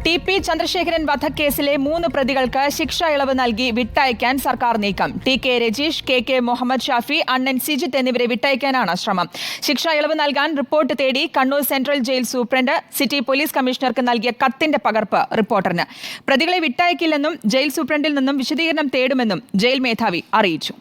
TP. Chandrasekharan വധക്കേസിലെ 3 പ്രതികൾക്ക് ശിക്ഷ ഇളവ് നൽകി വിട്ടയക്കാൻ സർക്കാർ നീക്കം. ടി.കെ. രജീഷ്, കെ. മുഹമ്മദ് ഷാഫി, അണ്ണൻ സിജിത്ത് എന്നിവരെ വിട്ടയക്കാനാണ് ശ്രമം. ശിക്ഷ ഇളവ് നൽകാൻ റിപ്പോർട്ട് തേടി Kannur central jail superintendent city police കമ്മീഷണർക്ക് നൽകിയ കത്തിന്റെ പകർപ്പ് റിപ്പോർട്ടറിന്. പ്രതികളെ വിട്ടയക്കില്ലെന്നും ജയിൽ സൂപ്രണ്ടിൽ നിന്നും വിശദീകരണം തേടുമെന്നും ജയിൽ മേധാവി അറിയിച്ചു.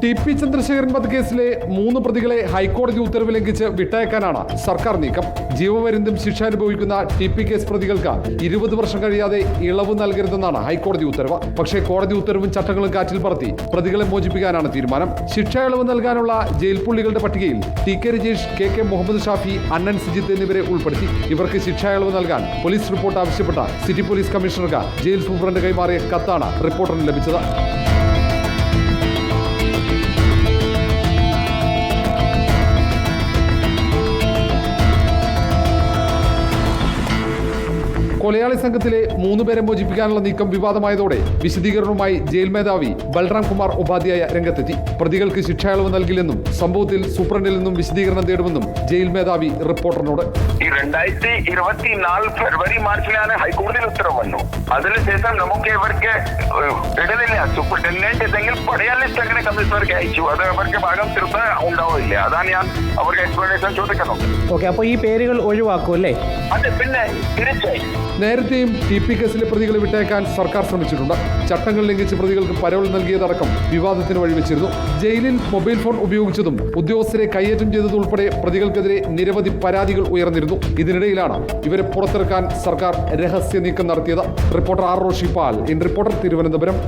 ടി.പി. ചന്ദ്രശേഖരൻ വധക്കേസിലെ 3 പ്രതികളെ ഹൈക്കോടതി ഉത്തരവ് ലംഘിച്ച് വിട്ടയക്കാനാണ് സർക്കാർ നീക്കം. ജീവപര്യന്തം ശിക്ഷ അനുഭവിക്കുന്ന ടി.പി. കേസ് പ്രതികൾക്ക് 20 വർഷം കഴിയാതെ ഇളവ് നൽകരുതെന്നാണ് ഹൈക്കോടതി ഉത്തരവ്. പക്ഷേ കോടതി ഉത്തരവും ചട്ടങ്ങളും കാറ്റിൽ പറത്തി പ്രതികളെ മോചിപ്പിക്കാനാണ് തീരുമാനം. ശിക്ഷ ഇളവ് നൽകാനുള്ള ജയിൽ പുള്ളികളുടെ പട്ടികയിൽ ടി.കെ. രജീഷ്, കെ. മുഹമ്മദ് ഷാഫി, അണ്ണൻ സിജിത്ത് എന്നിവരെ ഉൾപ്പെടുത്തി. ഇവർക്ക് ശിക്ഷ ഇളവ് നൽകാൻ പോലീസ് റിപ്പോർട്ട് ആവശ്യപ്പെട്ട സിറ്റി പോലീസ് കമ്മീഷണർക്ക് ജയിൽ സൂപ്രണ്ട് കൈമാറിയ കത്താണ് റിപ്പോർട്ടറിന് ലഭിച്ചത്. കൊലയാളി സംഘത്തിലെ 3 പേരെ മോചിപ്പിക്കാനുള്ള നീക്കം വിവാദമായതോടെ വിശദീകരണവുമായി ജയിൽ മേധാവി ബൽറാം കുമാർ ഉപാധ്യായ രംഗത്തെത്തി. പ്രതികൾക്ക് ശിക്ഷ ഇളവ് നൽകില്ലെന്നും സംഭവത്തിൽ സൂപ്രണ്ടിൽ നിന്നും വിശദീകരണം തേടുമെന്നും ജയിൽ മേധാവി റിപ്പോർട്ടറിനോട്. 2024 ഫെബ്രുവരി മാർച്ചിലാണ് ഹൈക്കോടതിയിൽ ഉത്തരവ് വന്നു. അതിനുശേഷം നമുക്ക് ഇവർക്ക് ഇടലില്ല. സൂപ്രണ്ടന്റ് ഏതെങ്കിലും പഴയ ലിസ്റ്റ് അങ്ങനെ കമ്മീഷണർക്ക് അയച്ചു. അത് അവർക്ക് ഭാഗം തീർത്ത ഉണ്ടാവില്ല. അതാണ് ഞാൻ അവർക്ക് എക്സ്പ്ലനേഷൻ ചോദിക്കുന്നത്. ഓക്കെ, അപ്പോൾ ഈ പേരുകൾ ഒഴിവാക്കും അല്ലേ? അതെ, പിന്നെ തീർച്ചയായും. നേരത്തെയും ടി.പി. കേസിലെ പ്രതികളെ വിട്ടയക്കാൻ സർക്കാർ ശ്രമിച്ചിട്ടുണ്ട്. ചട്ടങ്ങൾ ലംഘിച്ച് പ്രതികൾക്ക് പരോൾ നൽകിയതടക്കം വിവാദത്തിന് വഴിവെച്ചിരുന്നു. ജയിലിൽ മൊബൈൽ ഫോൺ ഉപയോഗിച്ചതും ഉദ്യോഗസ്ഥരെ കയ്യേറ്റം ചെയ്തതുൾപ്പെടെ പ്രതികൾക്കെതിരെ നിരവധി പരാതികൾ ഉയർന്നിരുന്നു. ഇതിനിടയിലാണ് ഇവരെ പുറത്തിറക്കാൻ സർക്കാർ രഹസ്യ നീക്കം നടത്തിയത്. Reporter R. Roshipal, in reporter, Thiruvananthapuram.